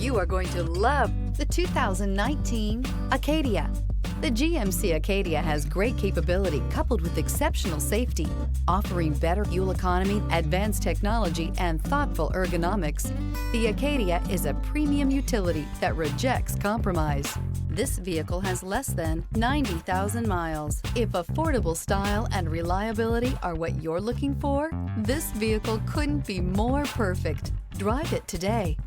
You are going to love the 2019 Acadia. The GMC Acadia has great capability coupled with exceptional safety, offering better fuel economy, advanced technology, and thoughtful ergonomics. The Acadia is a premium utility that rejects compromise. This vehicle has less than 90,000 miles. If affordable style and reliability are what you're looking for, this vehicle couldn't be more perfect. Drive it today.